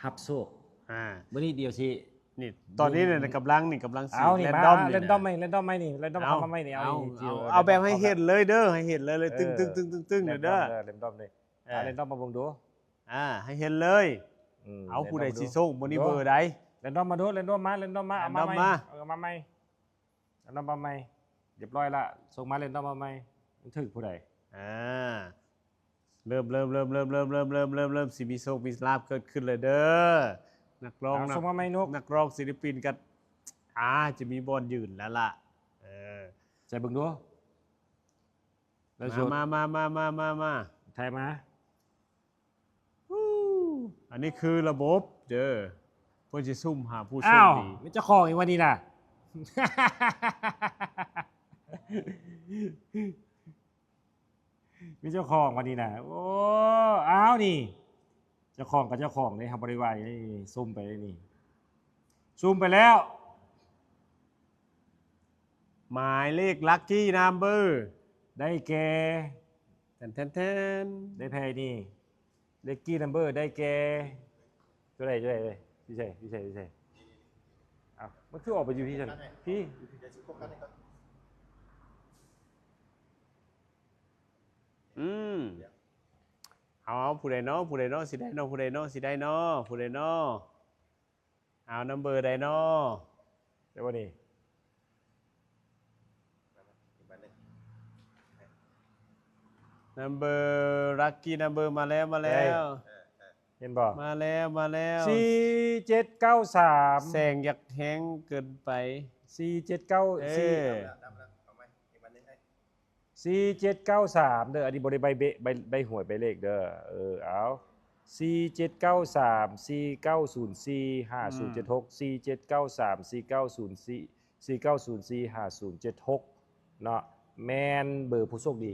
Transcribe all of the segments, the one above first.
ฮับโซกมื่อนี้เดียวสินี่ตอนนี้เนี่ยกำลังสีเอานี่ แรน มา ดอม เล่นดอมไหมเล่นดอมไหมนี่เล่นดอมเอามาไหมนี่เอาแบบให้เห็นเลยเด้อให้เห็นเลยตึ้งเด้อเล่นดอมเลยเล่นดอมมาบ่งดูให้เห็นเลยเอาผู้ใดสิส่งบ่นี้เบอร์ใดเล่นดอมมาดูเล่นดอมมาเอามาไหมมาไหมเล่นดอมมาไหมเรียบร้อยละส่งมาเล่นดอมมาไหมมันถึกผู้ใดเริ่มสิมีโชคมีลาภเกิดขึ้นเลยเด้อนักร้องส่งมาไหมนกนักร้องศิลปินกันจะมีบอลยืนแล้วล่ะใจเบิ่งดูมาไทยมาอันนี้คือระบบเด้อเพื่อจะซุ่มหาผู้โชคดีไม่เจ้าของอีกวันนี้น่ะมีเจ้าของวันนี้นะโอ้อ้าวนี่เจ้าของกับเจ้าของนี่ทำบริวารนี่ซุ่มไปนี่ซุ่มไปแล้วหมายเลขลัคกี้นัมเบอร์ได้แก่แทนได้แพ้นี่เลขกี้นัมเบอร์ได้แก่ช่วยเลยพี่ชัยอ้าวมันคือออกไปอยู่ที่ฉันพี่เอาผู้ใดเนาะสิได้เนาะผู้ใดเนาะเอานัมเบอร์ใดเนาะเดี๋ยววันนี้นัมเบอร์ลัคกี้นัมเบอร์มาแล้วเห็นบ่มาแล้ว4793แสงอยากแห้งเกินไป4793เด้ออันนี้บ่ได้ใบหวยใบเลขเด้อเอา4793 4904 5076 4793 4904 4904 5076เนาะแมนเบอร์ผู้โชคดี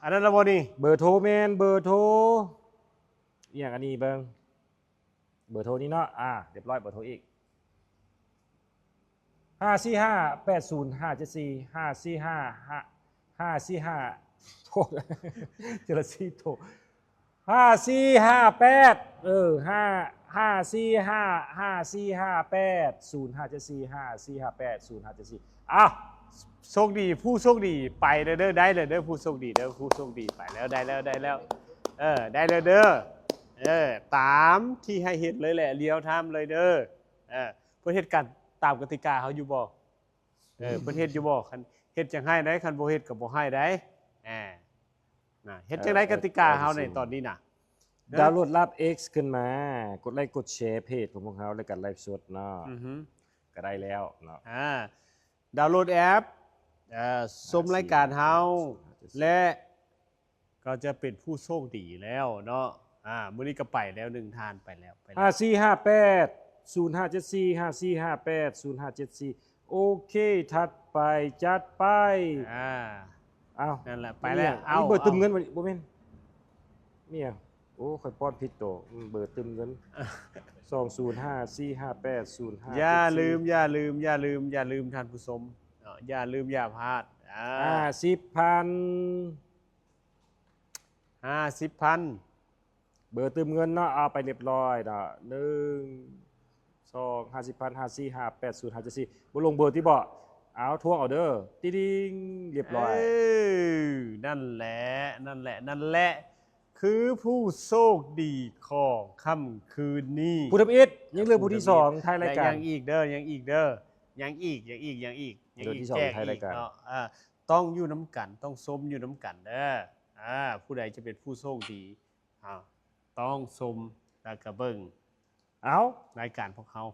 อันนั้นละบ่นี่เบอร์โทรแมนเบอร์โทรอย่างอันนี้เบิ่งเบอร์โทรนี้เนาะเรียบร้อยเบอร์โทรอีก54580 574 545โทรเจรซีโทร5458 5458 0574 5458 โชคดีผู้โชคดีไปเด้อได้เลยเด้อผู้โชคดีเด้อผู้โชคดีไปแล้วได้แล้วได้เลยเด้อตามที่ให้เห็นเลยแหละเลี้ยวทำเลยเด้อเพื่อเฮ็ดกันตามกติกาเขาอยู่บ่เพื่อเฮ็ดอยู่บ่คันเฮ็ดจังให้ได้คันบ่เฮ็ดก็บ่ให้ได้เฮ็ดจังได๋กติกาเฮาในตอนนี้น่ะดาวน์โหลดรับ X ขึ้นมากดไลค์กดแชร์เพจของพวกเขาแล้วกันไลฟ์สดเนาะก็ได้แล้วเนาะดาวน์โหลดแอปชมรายการเฮาและก็จะเป็นผู้โชคดีแล้วเนาะมื้อนี้ก็ไปแล้ว1ทานไปแล้ว5458 0574 5458 0574โอเคถัดไปจัดไปนั่นแหละไปแล้วเอาเบอร์ตึมเงินบ่แม่นเนี่ยโอ้ค่อยป้อนผิดโตเบอร์ตึมเงิน205458 05อย่าลืมท่านผู้ชมอย่าลืมอย่าพลาด50,000เบอร์ตึมเงินเนาะเอาไปเรียบร้อยเนาะ1 2 50,000 5458 0574บ่ลงเบอร์ที่บ่เอาทวงเอาเด้อติ๊งเรียบร้อยนั่นแหละคือผู้โชคดีของค่ำคืนนี้ผู้ทำอิฐยังเหลือผู้ที่2ท้ายรายการยังอีกเด้อยังอีกที่2ท้ายรายการต้องอยู่น้ำกันต้องสมอยู่น้ำกันเด้อผู้ใดจะเป็นผู้โชคดีต้องสมแล้วก็เบิ่งเอารายการพวกเขา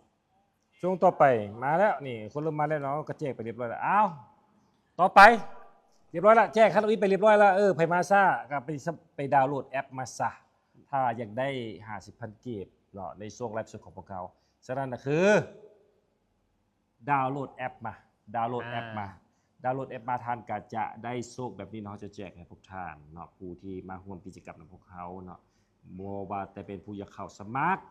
ช่วงต่อไปมาแล้วนี่คนเริ่มมาแล้วเนาะก็แจกไปเรียบร้อยแล้วเอาต่อไปเรียบร้อยละแจ้งคัดเอาอีกไปเรียบร้อยแล้วไพมาซ่าก็ไปดาวน์โหลดแอปมาซะถ้าอยากได้50,000 กีบเนาะในช่วงไลฟ์สดของพวกเขาฉะนั้นนะคือดาวน์โหลดแอปมาดาวน์โหลดแอปมาทานก็จะได้โชคแบบนี้เนาะจะแจกให้พวกท่านเนาะผู้ที่มาร่วมกิจกรรมกับพวกเขาเนาะบ่ว่าแต่เป็นผู้อยากเข้าสมัคร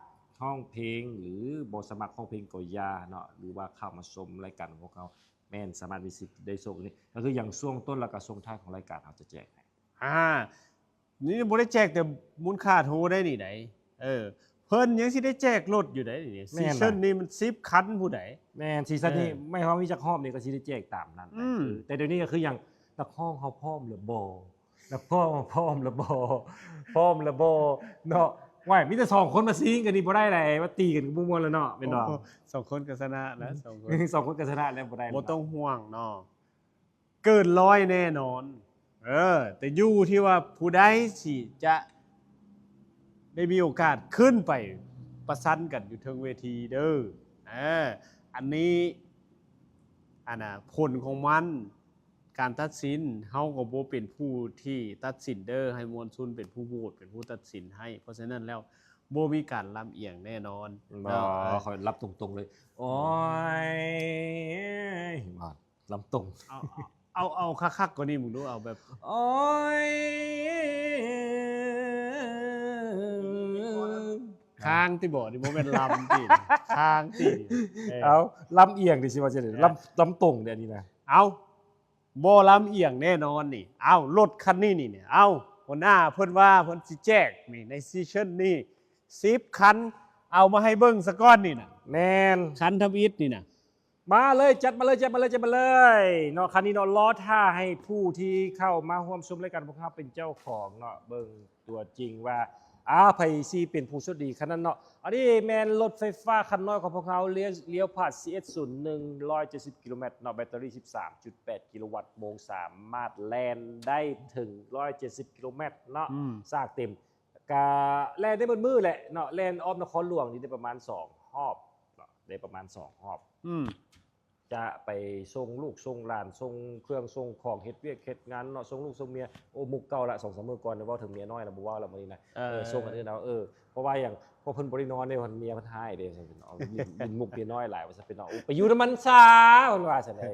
ห้องเพลงหรือบ่สมัครห้องเพลงก็อย่าเนาะหรือว่าเข้ามาชมรายการของพวกเขาแม่นสามารถมีสิทธิ์ได้โชคนี้ก็คืออย่างช่วงต้นแล้วก็ช่วงท้ายของรายการเราจะแจกให้นี่บ่ได้แจกแต่มูลค่าโทรได้นี่ไหน เพิ่นยังสิได้แจกรถอยู่ได้นี่ แม่ ซี น ซั่น น่ะ นี้มัน10คันผู้ใด แม่นซีซั่นนี้ เออ ไม่ว่ามีจักรอบนี่ก็สิได้แจกตามนั้น อืม แต่เดี๋ยวนี้ก็คืออย่างนักห้องเฮาพร้อมหรือบ่นักห้องพร้อมหรือบ่พร้อมหรือบ่เนาะว้ายมีแต่2คนมาซิงกันนี่บ่ได้เลยว่าตีกันก็บ่ม่วนแล้วเนาะแม่นบ่ โอ้โหสองคนก็ชนะแล้วสองคน สองคนก็ชนะแล้วบ่ได้ บ่ต้องห่วงเนาะเกินร้อยแน่นอน แต่อยู่ที่ว่าผู้ใดสิจะได้มีโอกาสขึ้นไปประชันกันอยู่เทิงเวทีเด้ออันนี้ผลของมันการตัดสินเฮาก็บ่เป็นผู้ที่ตัดสินเด้อให้มวลชนเป็นผู้โหวตเป็นผู้ตัดสินให้ เพราะฉะนั้นแล้วบ่มีการลำเอียงแน่นอน บ่ เนาะ ขอรับตรงๆเลย โอ้ยบ่ลำตรง เอาคักๆกว่านี้มึงดูเอาแบบ โอ้ย ค้างที่บ่นี่บ่แม่นลำติค้างติ เอาลำเอียงดิสิว่าจะได้ลำตรงเดี๋ยวนี้นะ เอาบ่ลำเอียงแน่นอนนี่เอารถคันนี้นี่เนี่ยเอาหัวหน้าเพิ่นว่าเพิ่นสิแจกนี่ในซีซั่นนี้10คันเอามาให้เบิ่งซะก่อนนี่น่ะ แมน คันทำอิฐนี่น่ะ มาเลยจัดมาเลยจัดมาเลยจัดมาเลยเนาะคันนี้เนาะล้อท่าให้ผู้ที่เข้ามาร่วมชมรายการพวกเขาเป็นเจ้าของเนาะเบิ่งตัวจริงว่าไผสิเป็นผู้โชคดีคันนั้นเนาะอันนี้แมนรถไฟฟ้าคันน้อยของพวกเขาเลี้ยวผ่าน CS01 170 กิโลเมตรเนาะแบตเตอรี่ 13.8 กิโลวัตต์โมงสามารถแล่นได้ถึง 170 กิโลเมตรเนาะ ซากเต็มกาแล่นได้บนมือแหละเนาะแล่นออมนครหลวงนี่ได้ประมาณ2รอบเนาะได้ประมาณ2รอบ อืม จะไปส่งลูกส่งหลานส่งเครื่องส่งของเฮ็ดเวียกเฮ็ดงานเนาะส่งลูกส่งเมียโอ้มุกเก่าละ2-3มื้อก่อนเว้าถึงเมียน้อยแล้วบ่เว้าแล้วมื้อนี้นะส่งอันอื่นเอาเพราะว่าอย่างพอเพิ่นบ่ได้นอนเด้เมียเพิ่นหายเด้ซั่นเป็นเอายินมุกเมียน้อยหลายว่าซั่นเป็นเอาไปอยู่นำมันซาเพิ่นว่าซั่นเด้